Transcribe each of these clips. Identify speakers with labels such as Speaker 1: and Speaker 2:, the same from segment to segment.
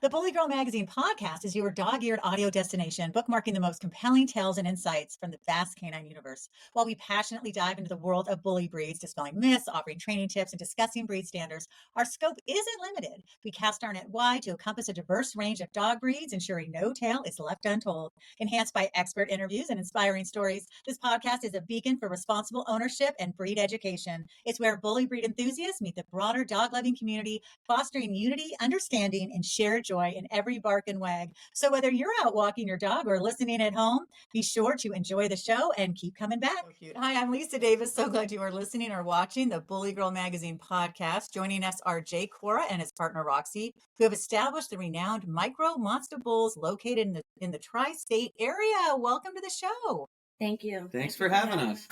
Speaker 1: The Bully Girl Magazine podcast is your dog-eared audio destination, bookmarking the most compelling tales and insights from the vast canine universe. While we passionately dive into the world of bully breeds, dispelling myths, offering training tips, and discussing breed standards, our scope isn't limited. We cast our net wide to encompass a diverse range of dog breeds, ensuring no tale is left untold. Enhanced by expert interviews and inspiring stories, this podcast is a beacon for responsible ownership and breed education. It's where bully breed enthusiasts meet the broader dog-loving community, fostering unity, understanding, and shared joy in every bark and wag. So whether you're out walking your dog or listening at home, be sure to enjoy the show and keep coming back. So cute. Hi, I'm Lisa Davis. So glad you are listening or watching the Bully Girl Magazine podcast. Joining us are Quora and his partner Roxy, who have established the renowned Micro Monsta Bullz located in the tri-state area. Welcome to the show.
Speaker 2: Thank you.
Speaker 3: Thanks for having us.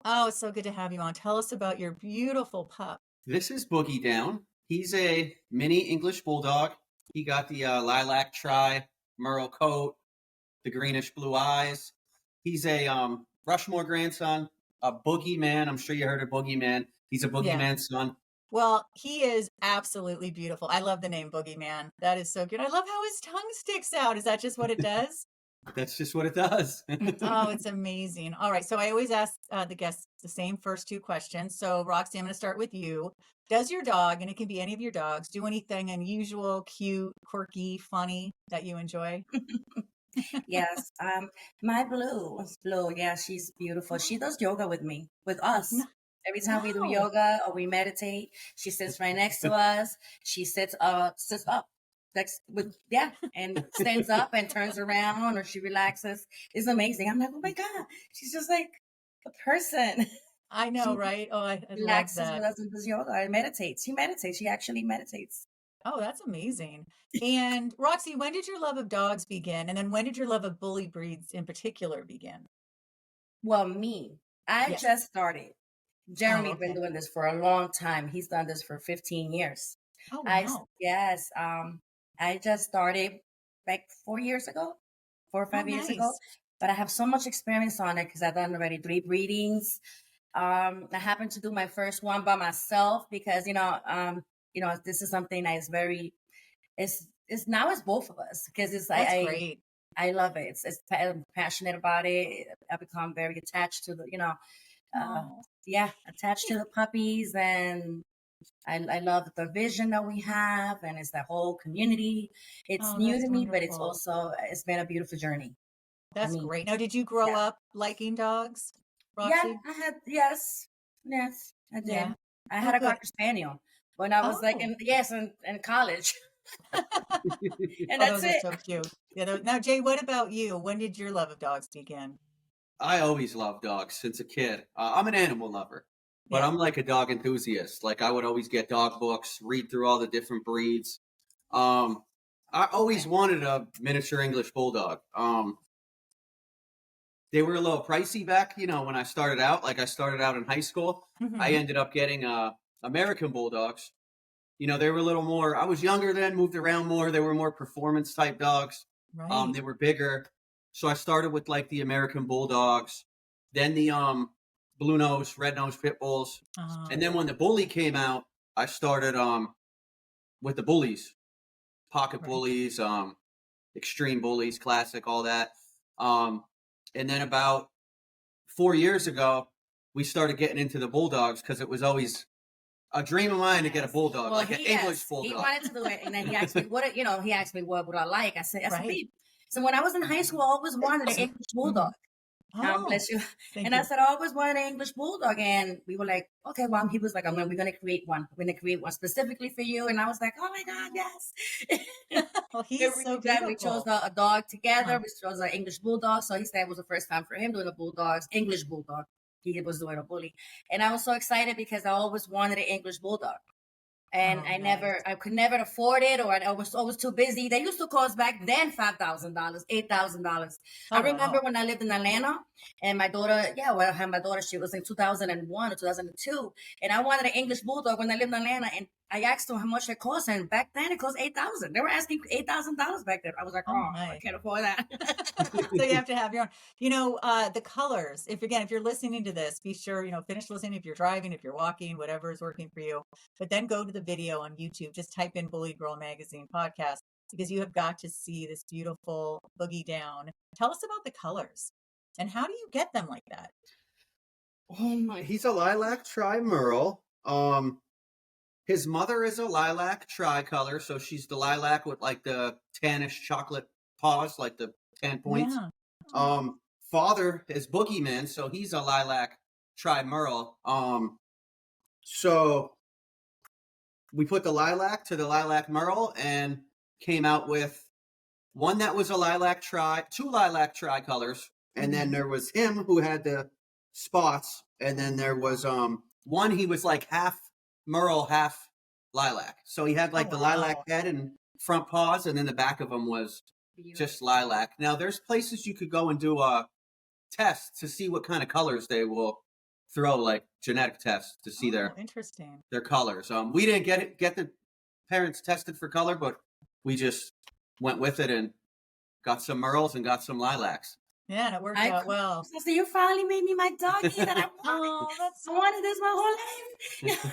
Speaker 1: Oh, it's so good to have you on. Tell us about your beautiful pup.
Speaker 3: This is Boogie Down. He's a mini English Bulldog. He got the lilac merle coat, the greenish blue eyes. He's a Rushmore grandson, a boogeyman. I'm sure you heard of boogeyman. He's a boogeyman son.
Speaker 1: Well, he is absolutely beautiful. I love the name Boogeyman. That is so good. I love how his tongue sticks out. Is that just what it does?
Speaker 3: That's just what it does.
Speaker 1: Oh, it's amazing. All right. So I always ask the guests the same first two questions. So Roxy, I'm going to start with you. Does your dog, and it can be any of your dogs, do anything unusual, cute, quirky, funny that you enjoy?
Speaker 2: Yes. My Blue. Yeah, she's beautiful. She does yoga with me, with us. Every time we do yoga or we meditate, she sits right next to us. She sits up. And stands up and turns around, or she relaxes. It's amazing. I'm like, oh my God, she's just like a person.
Speaker 1: I know, right? Oh, I
Speaker 2: relaxes
Speaker 1: love that.
Speaker 2: With us and does yoga and meditates. She meditates. She actually meditates.
Speaker 1: Oh, that's amazing. And Roxy, when did your love of dogs begin? And then when did your love of bully breeds in particular begin?
Speaker 2: Well, I just started. Jeremy's been doing this for a long time. He's done this for 15 years.
Speaker 1: Oh, wow.
Speaker 2: I just started like 4 or 5 years ago, but I have so much experience on it because I've done already 3 breedings. I happened to do my first one by myself because, this is something that is it's both of us because
Speaker 1: That's great.
Speaker 2: I love it. I'm passionate about it. I become very attached to attached to the puppies, and I love the vision that we have, and it's the whole community. It's new to me, but it's been a beautiful journey.
Speaker 1: That's great. Now, did you grow up liking dogs, Roxy?
Speaker 2: Yeah, yes, I did. Yeah. I had a Cocker Spaniel when I was in college. And that's
Speaker 1: those are so cute. Yeah. Now, Jay, what about you? When did your love of dogs begin?
Speaker 3: I always loved dogs since a kid. I'm an animal lover. But I'm like a dog enthusiast. Like I would always get dog books, read through all the different breeds. I always wanted a miniature English Bulldog. They were a little pricey back, when I started out. Like I started out in high school. Mm-hmm. I ended up getting American Bulldogs. They were a little more. I was younger then, moved around more. They were more performance type dogs. Right. They were bigger. So I started with like the American Bulldogs, then the blue nose, red nose pit bulls. And then when the bully came out, I started with the bullies, pocket bullies, extreme bullies, classic, all that. And then about 4 years ago, we started getting into the Bulldogs because it was always a dream of mine to get a Bulldog, like an English Bulldog.
Speaker 2: He wanted to do it, and then he asked me what would I like. I said, so when I was in high school, I always wanted an English Bulldog. Bless you. And I said, I always wanted an English Bulldog. And we were like, okay, well, he was like, we're going to create one. We're going to create one specifically for you. And I was like, oh my God, yes.
Speaker 1: Well, he's so beautiful.
Speaker 2: We chose a dog together. We chose an English Bulldog. So he said it was the first time for him doing a English Bulldog. He was doing a bully. And I was so excited because I always wanted an English Bulldog. And I could never afford it, or I was always too busy. They used to cost back then $5,000, $8,000. I remember when I lived in Atlanta, and my daughter, I had my daughter, she was in 2001 or 2002, and I wanted an English Bulldog when I lived in Atlanta, and I asked them how much it cost, and back then it cost $8,000. They were asking $8,000 back then. I was like, I can't afford that.
Speaker 1: So you have to have your own. The colors. If you're listening to this, be sure finish listening. If you're driving, if you're walking, whatever is working for you. But then go to the video on YouTube. Just type in Bully Girl Magazine podcast. because you have got to see this beautiful boogie down. Tell us about the colors and how do you get them like that?
Speaker 3: He's a lilac tri-merle. His mother is a lilac tricolor, so she's the lilac with like the tannish chocolate paws, like the tan points.
Speaker 1: Yeah.
Speaker 3: Father is Boogeyman, so he's a lilac tri-merle. So we put the lilac to the lilac merle and came out with one that was a lilac two lilac tricolors, and then there was him who had the spots, and then there was one he was like half merle, half lilac. So he had like the lilac head and front paws, and then the back of him was just lilac. Now there's places you could go and do a test to see what kind of colors they will throw, like genetic tests to see their colors. We didn't get the parents tested for color, but we just went with it and got some merles and got some lilacs.
Speaker 1: Yeah, and it worked out well.
Speaker 2: So you finally made me my doggy that I wanted. I wanted this my whole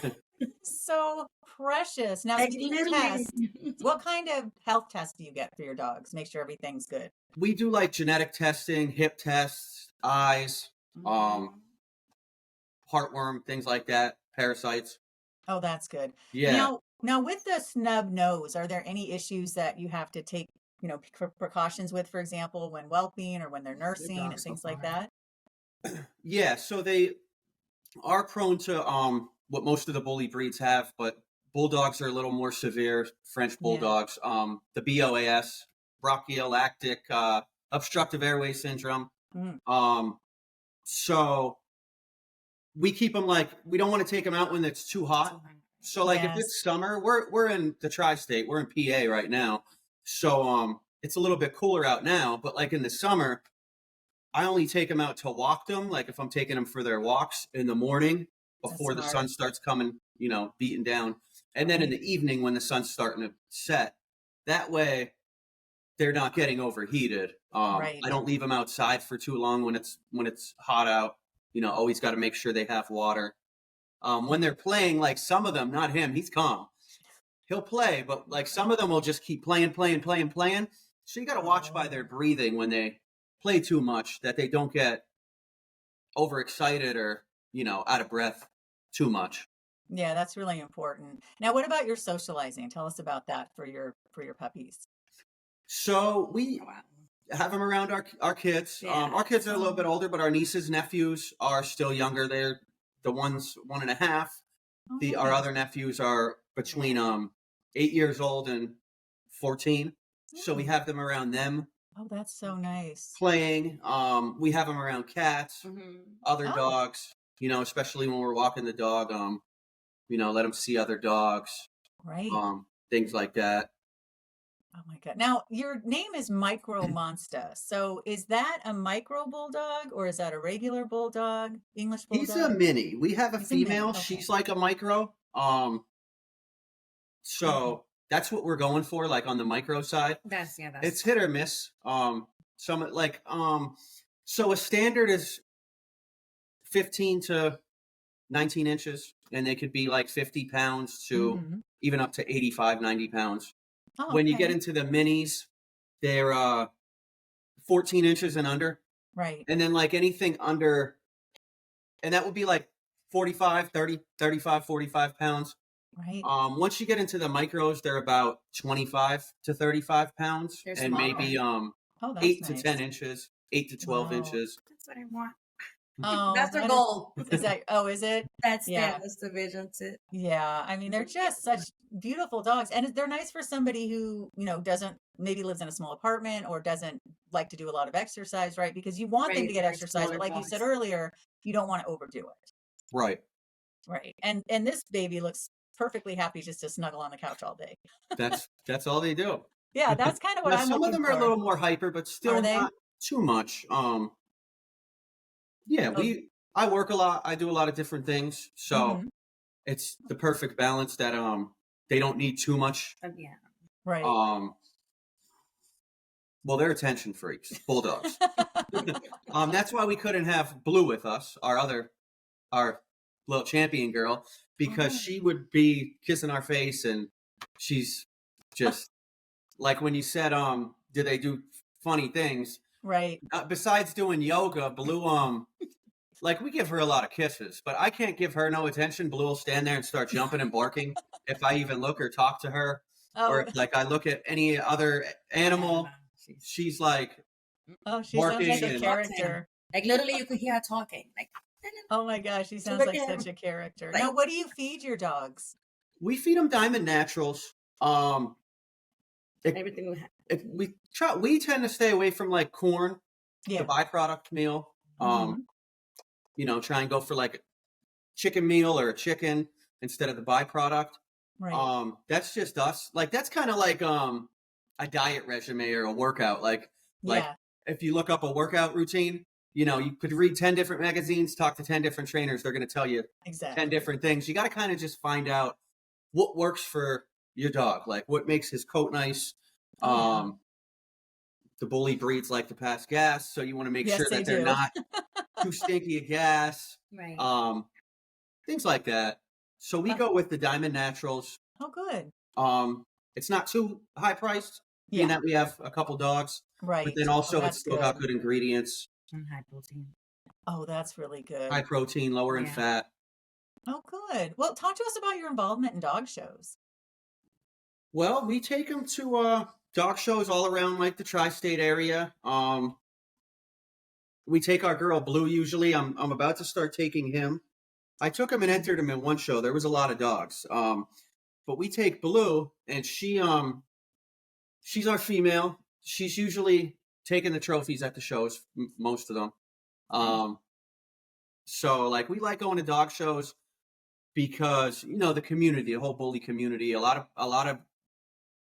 Speaker 2: life.
Speaker 1: So precious. Now, what kind of health tests do you get for your dogs? Make sure everything's good.
Speaker 3: We do like genetic testing, hip tests, eyes, heartworm, things like that, parasites.
Speaker 1: Oh, that's good.
Speaker 3: Yeah.
Speaker 1: Now with the snub nose, are there any issues that you have to take, precautions with, for example, when whelping or when they're nursing and things like that?
Speaker 3: Yeah, so they are prone to what most of the bully breeds have, but bulldogs are a little more severe. French bulldogs, the BOAS, bronchiolactic obstructive airway syndrome. So we keep them we don't want to take them out when it's too hot. So if it's summer, we're in the tri-state, we're in PA right now. So it's a little bit cooler out now, but in the summer, I only take them out to walk them. Like if I'm taking them for their walks in the morning before the sun starts coming, beating down. And then in the evening when the sun's starting to set, that way they're not getting overheated. I don't leave them outside for too long when it's hot out. Always got to make sure they have water. When they're playing, some of them, not him, he's calm. He'll play, but some of them will just keep playing. So you got to watch by their breathing when they play too much, that they don't get overexcited or, out of breath too much.
Speaker 1: Yeah, that's really important. Now, what about your socializing? Tell us about that for your puppies.
Speaker 3: So we have them around our kids. Our kids are a little bit older, but our nieces, nephews are still younger. They're the ones 1.5. Our other nephews are between 8 years old and 14. So we have them around them.
Speaker 1: Oh, that's so nice.
Speaker 3: Playing. We have them around cats, other dogs, especially when we're walking the dog, let them see other dogs.
Speaker 1: Right.
Speaker 3: Things like that.
Speaker 1: Oh my God. Now, your name is Micro Monsta. So is that a micro bulldog or is that a regular bulldog, English bulldog?
Speaker 3: He's a mini. We have a female. Okay. She's like a micro. So that's what we're going for, on the micro side. It's hit or miss. So a standard is 15 to 19 inches, and they could be 50 pounds to even up to 85, 90 pounds. Oh, when you get into the minis, they're 14 inches and under.
Speaker 1: Right.
Speaker 3: And then anything under, and that would be 45, 30, 35, 45 pounds.
Speaker 1: Right.
Speaker 3: Once you get into the micros, they're about 25 to 35 pounds. They're and small. Maybe 8 to 10 inches, 8 to 12 inches.
Speaker 2: That's what I want.
Speaker 1: Oh,
Speaker 2: that's their goal.
Speaker 1: Is it?
Speaker 2: That's the vision.
Speaker 1: Yeah. I mean, they're just such beautiful dogs. And they're nice for somebody who, maybe lives in a small apartment or doesn't like to do a lot of exercise, right? Because you want them to get exercise, but like you said earlier, you don't want to overdo it.
Speaker 3: Right.
Speaker 1: Right. And this baby looks perfectly happy just to snuggle on the couch all day.
Speaker 3: That's all they do.
Speaker 1: Yeah, that's kind of what I'm looking for.
Speaker 3: Some of them are a little more hyper, but still not too much. I work a lot. I do a lot of different things. So it's the perfect balance that they don't need too much.
Speaker 1: Right.
Speaker 3: Well, they're attention freaks, bulldogs. That's why we couldn't have Blue with us, our little champion girl, because she would be kissing our face, and she's just like when you said, do they do funny things?
Speaker 1: Right.
Speaker 3: Besides doing yoga, Blue, like we give her a lot of kisses, but I can't give her no attention. Blue will stand there and start jumping and barking if I even look or talk to her, or
Speaker 1: Oh,
Speaker 3: if like I look at any other animal, she's like
Speaker 1: oh, she sounds like
Speaker 3: barking
Speaker 1: a
Speaker 2: She's
Speaker 3: and
Speaker 2: talking.
Speaker 1: character.
Speaker 2: Like literally, you could hear her talking. Like,
Speaker 1: Oh my gosh, she
Speaker 2: to
Speaker 1: sounds
Speaker 2: the
Speaker 1: like
Speaker 2: camera.
Speaker 1: such a character.
Speaker 2: Like,
Speaker 1: Now, what do you feed your dogs?
Speaker 3: we feed them Diamond Naturals. If,
Speaker 2: everything we have.
Speaker 3: if we tend to stay away from like corn, the
Speaker 1: Yeah.
Speaker 3: byproduct meal.
Speaker 1: Mhm.
Speaker 3: Try and go for like a chicken meal or a chicken instead of the byproduct.
Speaker 1: Right.
Speaker 3: That's just us. Like that's kind of like a diet regimen or a workout. Like
Speaker 1: Yeah,
Speaker 3: if you look up a workout routine, you could read 10 different magazines, talk to 10 different trainers. They're going to tell you 10
Speaker 1: exactly.
Speaker 3: different things. You got to kind of just find out what works for your dog, like what makes his coat nice.
Speaker 1: Oh, yeah.
Speaker 3: The bully breeds like to pass gas, so you want to make
Speaker 1: Yes,
Speaker 3: sure
Speaker 1: they
Speaker 3: that they're
Speaker 1: do.
Speaker 3: not too stinky of gas.
Speaker 2: Right.
Speaker 3: Things like that. So we go with the Diamond Naturals.
Speaker 1: Oh, good.
Speaker 3: It's not too high priced, being
Speaker 1: Yeah,
Speaker 3: that we have a couple dogs, but
Speaker 1: right.
Speaker 3: then
Speaker 1: Oh,
Speaker 3: also it's
Speaker 1: that's
Speaker 3: still got
Speaker 1: good.
Speaker 3: good ingredients,
Speaker 2: And high protein.
Speaker 1: Oh, that's really
Speaker 3: high
Speaker 1: good.
Speaker 3: protein, lower in
Speaker 2: Yeah.
Speaker 3: fat.
Speaker 1: Oh, good. Well, talk to us about your involvement in dog shows.
Speaker 3: Well, we take them to dog shows all around like the tri-state area. We take our girl Blue usually. I'm about to start taking him. I took him and entered him in one show. There was a lot of dogs. But we take Blue and she's our female. She's usually taking the trophies at the shows, most of them. Um, so like we like going to dog shows because the community, the whole bully community, a lot of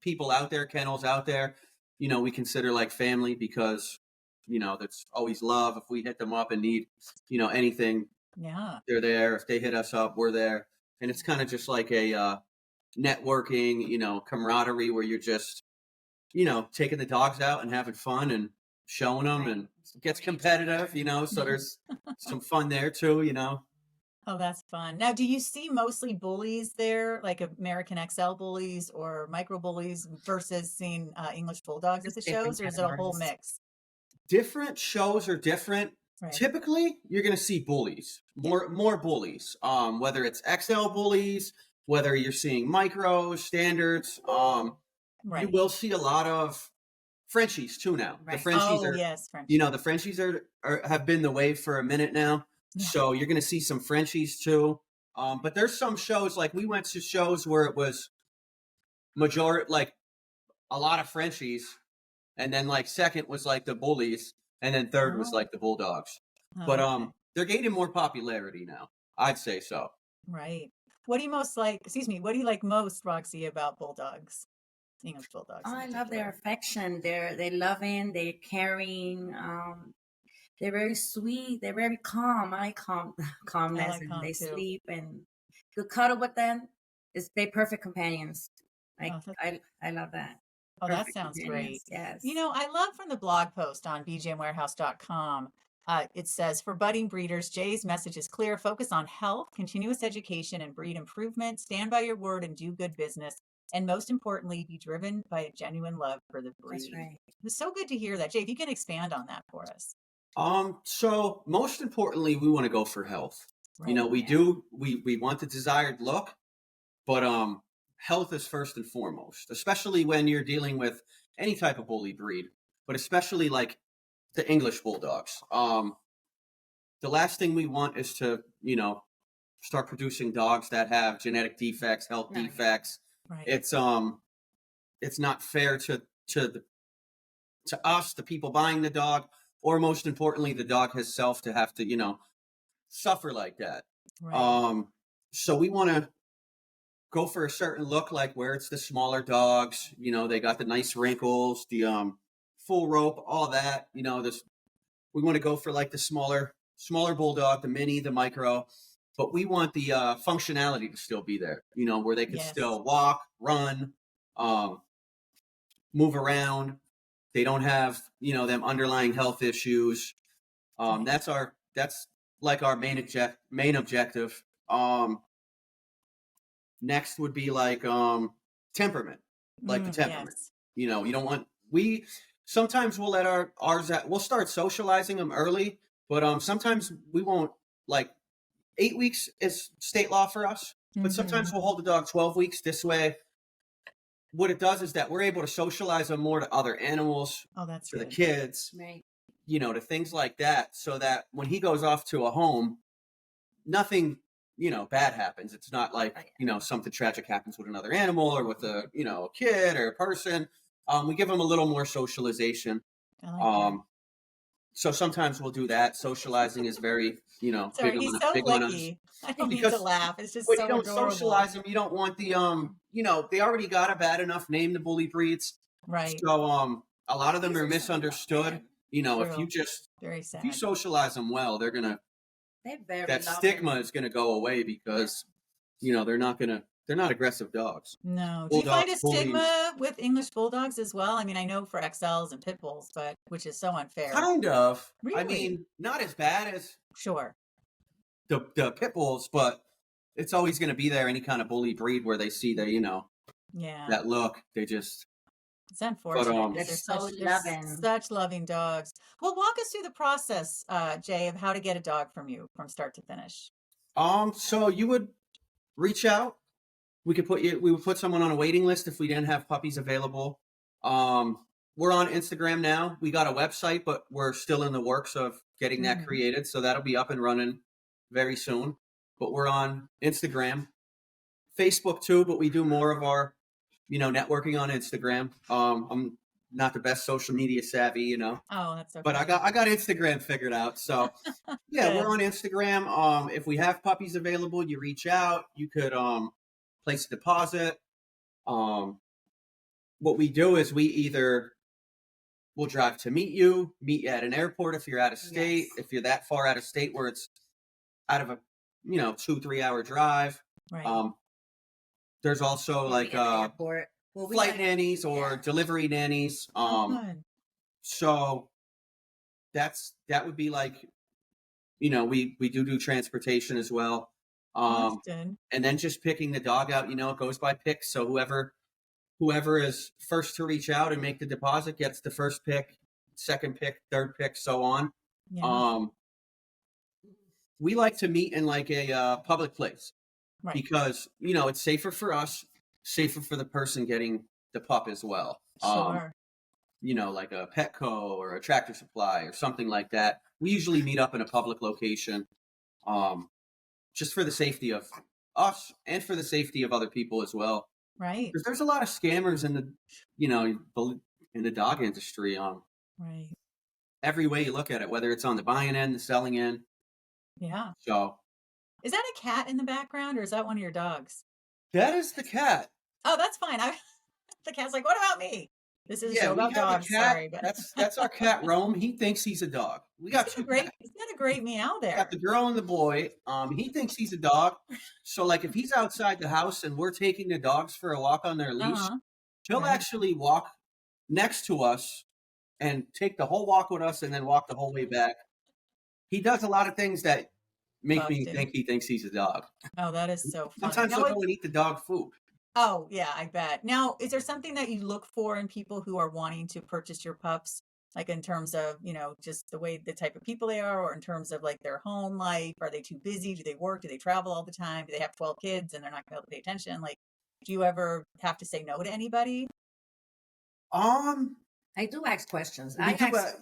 Speaker 3: people out there, kennels out there, we consider like family because that's always love. If we hit them up and need anything,
Speaker 1: Yeah.
Speaker 3: they're there. If they hit us up, we're there. And it's kind of just like a networking, camaraderie where you're just taking the dogs out and having fun and showing them, and it gets competitive, so there's some fun there too.
Speaker 1: Oh, that's fun. Now, do you see mostly bullies there, like American XL bullies or micro bullies versus seeing English Bulldogs at the
Speaker 2: Different
Speaker 1: shows, or is it a whole
Speaker 2: categories.
Speaker 1: mix?
Speaker 3: Different shows are different.
Speaker 1: Right.
Speaker 3: Typically, you're going to see bullies, more bullies. Whether it's XL bullies, whether you're seeing micros, standards. You
Speaker 1: Right.
Speaker 3: will see a lot of Frenchies too now. The
Speaker 2: Right.
Speaker 3: Frenchies
Speaker 1: Oh,
Speaker 3: are,
Speaker 1: yes, French.
Speaker 3: the Frenchies have been the wave for a minute now.
Speaker 1: Yeah.
Speaker 3: So you're going to see some Frenchies too. But there's some shows, like we went to shows where it was majority, like a lot of Frenchies, and then like second was like the bullies, and then third was
Speaker 1: Oh.
Speaker 3: like the Bulldogs.
Speaker 1: Oh,
Speaker 3: But
Speaker 1: okay.
Speaker 3: they're gaining more popularity now. I'd say so.
Speaker 1: Right. What do you most like? Excuse me. What do you like most, Roxy, about Bulldogs? English Bulldogs.
Speaker 2: Oh,
Speaker 1: in
Speaker 2: I love their
Speaker 1: particular?
Speaker 2: affection. They're loving. They're caring. They're very sweet. They're very calm. I like calmness,
Speaker 1: like
Speaker 2: and
Speaker 1: calm
Speaker 2: they
Speaker 1: too.
Speaker 2: sleep, and to cuddle with them they're perfect companions. Like
Speaker 1: Oh, that's-
Speaker 2: I love that.
Speaker 1: Oh, that
Speaker 2: Perfect
Speaker 1: sounds
Speaker 2: companions.
Speaker 1: great.
Speaker 2: Yes.
Speaker 1: I love from the blog post on bgmwarehouse.com. It says, for budding breeders, Jay's message is clear. Focus on health, continuous education, and breed improvement. Stand by your word and do good business. And most importantly, be driven by a genuine love for the breed.
Speaker 2: That's right.
Speaker 1: It's so good to hear that. Jay, if you can expand on that for us.
Speaker 3: So most importantly, we want to go for health.
Speaker 1: Right.
Speaker 3: We want the desired look, but health is first and foremost, especially when you're dealing with any type of bully breed, but especially like the English Bulldogs. The last thing we want is to, start producing dogs that have genetic defects, health
Speaker 2: Right.
Speaker 3: defects.
Speaker 1: Right.
Speaker 3: It's not fair to us, the people buying the dog, or most importantly, the dog himself to have to, suffer like that.
Speaker 1: Right.
Speaker 3: So we want to go for a certain look, like where it's the smaller dogs, they got the nice wrinkles, the full rope, all that, we want to go for like the smaller bulldog, the mini, the micro, but we want the functionality to still be there, where they could
Speaker 1: Yes.
Speaker 3: still walk, run, move around. They don't have, them underlying health issues.
Speaker 1: Right.
Speaker 3: That's like our main objective. Next would be like temperament, like the temperament.
Speaker 1: Yes.
Speaker 3: You know, you don't want sometimes we'll let we'll start socializing them early, but sometimes we won't. Like 8 weeks is state law for us, but sometimes we'll hold the dog 12 weeks. This way, what it does is that we're able to socialize them more to other animals, to the kids,
Speaker 2: right?
Speaker 3: You know, to things like that, so that when he goes off to a home, nothing, you know, bad happens. It's not like, you know, something tragic happens with another animal or with a, you know, a kid or a person. We give them a little more socialization. So sometimes we'll do that. Socializing is very, you know,
Speaker 1: sorry, he's so
Speaker 3: big on us.
Speaker 1: licky. I don't mean to
Speaker 3: Because
Speaker 1: laugh. It's just
Speaker 3: when
Speaker 1: so
Speaker 3: you don't
Speaker 1: adorable.
Speaker 3: socialize them, you don't want the you know, they already got a bad enough name, the bully breeds.
Speaker 1: Right.
Speaker 3: So a lot of them are misunderstood. You know,
Speaker 1: True.
Speaker 3: if you socialize them well, they're that stigma is gonna go away because, you know, they're not aggressive dogs.
Speaker 1: No.
Speaker 3: Bulldogs,
Speaker 1: do you find a
Speaker 3: bullies.
Speaker 1: stigma with English Bulldogs as well? I mean, I know for XLs and Pit Bulls, but which is so unfair.
Speaker 3: Kind of.
Speaker 1: Really?
Speaker 3: I mean, not as bad as
Speaker 1: Sure.
Speaker 3: the Pit Bulls, but it's always going to be there. Any kind of bully breed where they see the, you know, that look, they just.
Speaker 1: It's unfortunate.
Speaker 2: They're so
Speaker 1: they're such loving dogs. Well, walk us through the process, Jay, of how to get a dog from you from start to finish.
Speaker 3: So you would reach out. We would put someone on a waiting list if we didn't have puppies available. We're on Instagram now. We got a website, but we're still in the works of getting that created. So that'll be up and running very soon. But we're on Instagram, Facebook too, but we do more of our, you know, networking on Instagram. I'm not the best social media savvy, you know.
Speaker 1: Oh, that's okay.
Speaker 3: But I got Instagram figured out. So yeah, we're on Instagram. If we have puppies available, you reach out. You could place a deposit. What we do is we'll drive to meet you at an airport if you're out of state. Yes. If you're that far out of state where it's out of a, you know, 2-3 hour drive.
Speaker 1: Right.
Speaker 3: There's also like flight nannies or delivery nannies. So that would be like, you know, we do transportation as well. And then just picking the dog out, you know, it goes by picks. So whoever is first to reach out and make the deposit gets the first pick, second pick, third pick, so on. Yeah. We like to meet in like a public place because, you know, it's safer for us, safer for the person getting the pup as well.
Speaker 1: Sure.
Speaker 3: You know, like a Petco or a Tractor Supply or something like that. We usually meet up in a public location, just for the safety of us and for the safety of other people as well.
Speaker 1: Right.
Speaker 3: Because there's a lot of scammers in the, you know, in the dog industry.
Speaker 1: Right.
Speaker 3: Every way you look at it, whether it's on the buying end, the selling end.
Speaker 1: Yeah.
Speaker 3: So.
Speaker 1: Is that a cat in the background or is that one of your dogs?
Speaker 3: That is the cat.
Speaker 1: Oh, that's fine. The cat's like, what about me? This is a show about dogs. Sorry, but
Speaker 3: that's our cat Rome. He thinks he's a dog. We got
Speaker 1: he's got a great meow there.
Speaker 3: Got the girl and the boy. He thinks he's a dog. So like if he's outside the house and we're taking the dogs for a walk on their leash, he'll actually walk next to us and take the whole walk with us and then walk the whole way back. He does a lot of things that make me think he thinks he's a dog.
Speaker 1: Oh, that is so funny.
Speaker 3: Sometimes he'll go and eat the dog food.
Speaker 1: Oh, yeah, I bet. Now, is there something that you look for in people who are wanting to purchase your pups? Like in terms of, you know, just the type of people they are, or in terms of like their home life? Are they too busy? Do they work? Do they travel all the time? Do they have 12 kids and they're not going to be able to pay attention? Like, do you ever have to say no to anybody?
Speaker 2: I do ask questions. I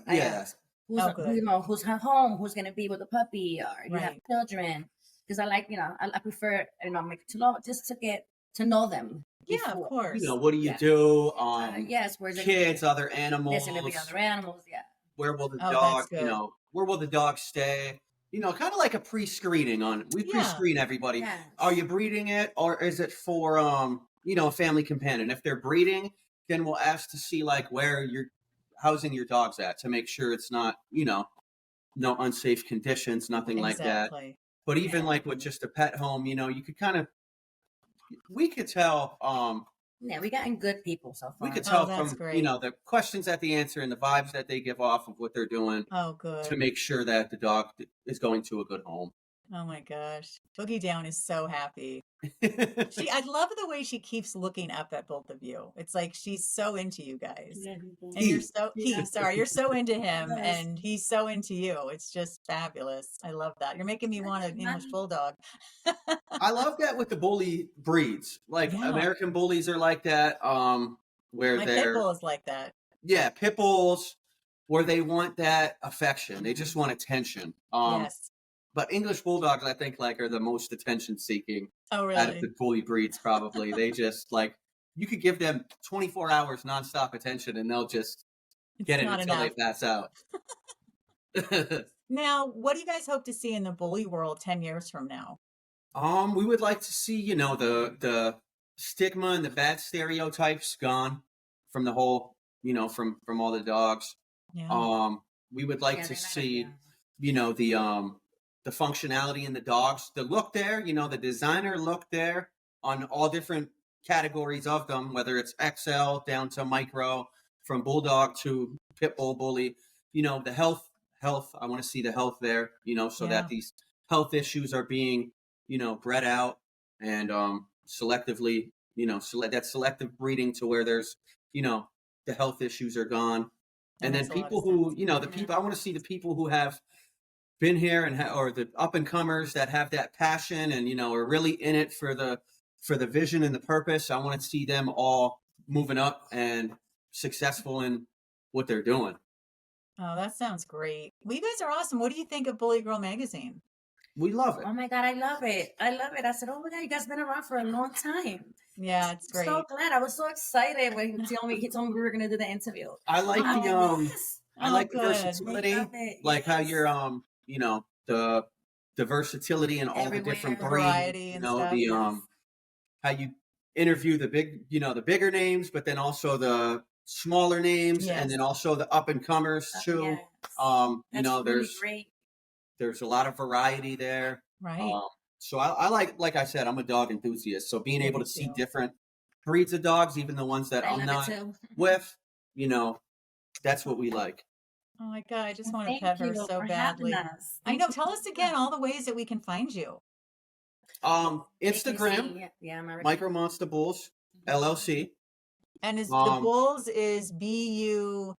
Speaker 2: ask who's at home, who's going to be with the puppy, or you have children. Because I like, you know, I prefer, you know, just to get to know them.
Speaker 1: Yeah, of course.
Speaker 3: You know, what do you do?
Speaker 2: Yes, where's
Speaker 3: kids, other animals.
Speaker 2: There's going to be other animals,
Speaker 3: Where will the dog, you know, where will the dog stay? You know, kind of like a pre-screening we pre-screen everybody. Yes. Are you breeding it or is it for, you know, a family companion? If they're breeding, then we'll ask to see like where you're housing your dogs at to make sure it's not, you know, no unsafe conditions, nothing like that. But even like with just a pet home, you know, you could kind of, we could tell.
Speaker 2: We gotten good people so far.
Speaker 3: We could tell from you know the questions that they answer and the vibes that they give off of what they're doing.
Speaker 1: Oh, good.
Speaker 3: To make sure that the dog is going to a good home.
Speaker 1: Oh my gosh. Boogie Down is so happy. I love the way she keeps looking up at both of you. It's like she's so into you guys.
Speaker 2: Yeah,
Speaker 1: And you're
Speaker 2: yeah.
Speaker 1: sorry, you're so into him
Speaker 2: Yes.
Speaker 1: and he's so into you. It's just fabulous. I love that. You're making me want an English Bulldog.
Speaker 3: I love that with the bully breeds. Like
Speaker 1: Yeah.
Speaker 3: American bullies are like that. Where
Speaker 1: My pit
Speaker 3: they're
Speaker 1: bull is like that.
Speaker 3: yeah, pit bulls, where they want that affection. They just want attention.
Speaker 1: Yes.
Speaker 3: But English Bulldogs, I think, like, are the most attention seeking
Speaker 1: Oh,
Speaker 3: out of
Speaker 1: really?
Speaker 3: the bully breeds. Probably they just like you could give them 24 hours nonstop attention, and they'll just get it
Speaker 1: not
Speaker 3: until they
Speaker 1: enough.
Speaker 3: pass out.
Speaker 1: Now, what do you guys hope to see in the bully world 10 years from now?
Speaker 3: We would like to see, you know, the stigma and the bad stereotypes gone from the whole, you know, from all the dogs.
Speaker 1: Yeah.
Speaker 3: We would like to see, you know, the functionality in the dogs, the look there, you know, the designer look there on all different categories of them, whether it's XL down to micro, from Bulldog to Pit Bull Bully, you know, the health. I want to see the health there, you know, so that these health issues are being, you know, bred out and selectively, you know, that selective breeding to where there's, you know, the health issues are gone. And then people who, you know, the people, I want to see the people who have been here and or the up and comers that have that passion and, you know, are really in it for the vision and the purpose. I want to see them all moving up and successful in what they're doing.
Speaker 1: Oh, that sounds great. Well, you guys are awesome. What do you think of Bully Girl Magazine?
Speaker 3: We love it.
Speaker 2: Oh my God, I love it. I love it. I said, oh my God, you guys been around for a long time.
Speaker 1: Yeah, it's great.
Speaker 2: So glad. I was so excited when he told me we were gonna do the interview.
Speaker 3: I like I like the versatility, like how you're you know, the versatility and all the different breeds, you know,
Speaker 1: stuff,
Speaker 3: the how you interview the big, you know, the bigger names, but then also the smaller names, and then also the up and comers too. You know, there's a lot of variety there.
Speaker 1: Right.
Speaker 3: So I like I said, I'm a dog enthusiast. So being able to see different breeds of dogs, even the ones that I'm not with, you know, that's what we like.
Speaker 1: Oh my God, I just want to pet her so badly. I know. Tell us again all the ways that we can find you.
Speaker 3: Instagram, Micro Monsta Bullz LLC.
Speaker 1: And the Bulls is BULLZ.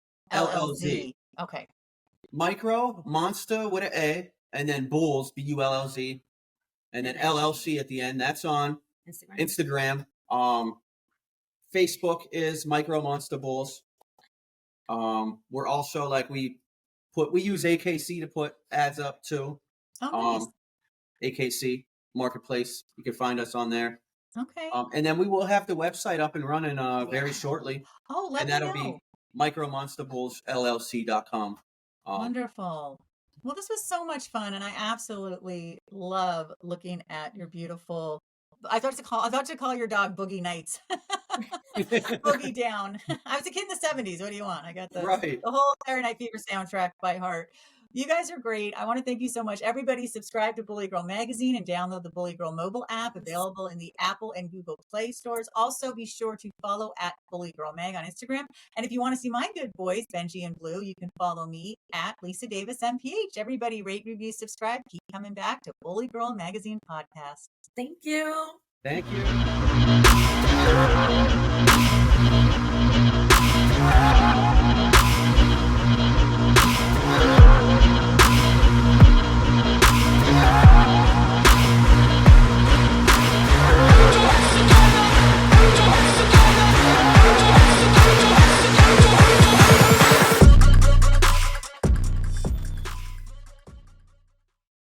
Speaker 1: Okay.
Speaker 3: Micro Monsta with an A, and then Bullz BULLZ, and then LLC at the end. That's on Instagram. Facebook is Micro Monsta Bullz. We're also like we use AKC to put ads up too.
Speaker 1: Oh, nice.
Speaker 3: AKC Marketplace. You can find us on there.
Speaker 1: Okay.
Speaker 3: And then we will have the website up and running very shortly.
Speaker 1: Oh, let me know.
Speaker 3: And that'll be micromonstabullzllc.com.
Speaker 1: Wonderful. Well, this was so much fun, and I absolutely love looking at your beautiful. I thought to call your dog Boogie Nights. Boogie Down. I was a kid in the 70s. What do you want? I got the whole Saturday Night Fever soundtrack by heart. You guys are great. I want to thank you so much. Everybody subscribe to Bully Girl Magazine and download the Bully Girl mobile app, available in the Apple and Google Play stores. Also, be sure to follow at Bully Girl Mag on Instagram. And if you want to see my good boys, Benji and Blue, you can follow me at Lisa Davis MPH. Everybody rate, review, subscribe. Keep coming back to Bully Girl Magazine podcast.
Speaker 2: Thank you.
Speaker 3: Thank you.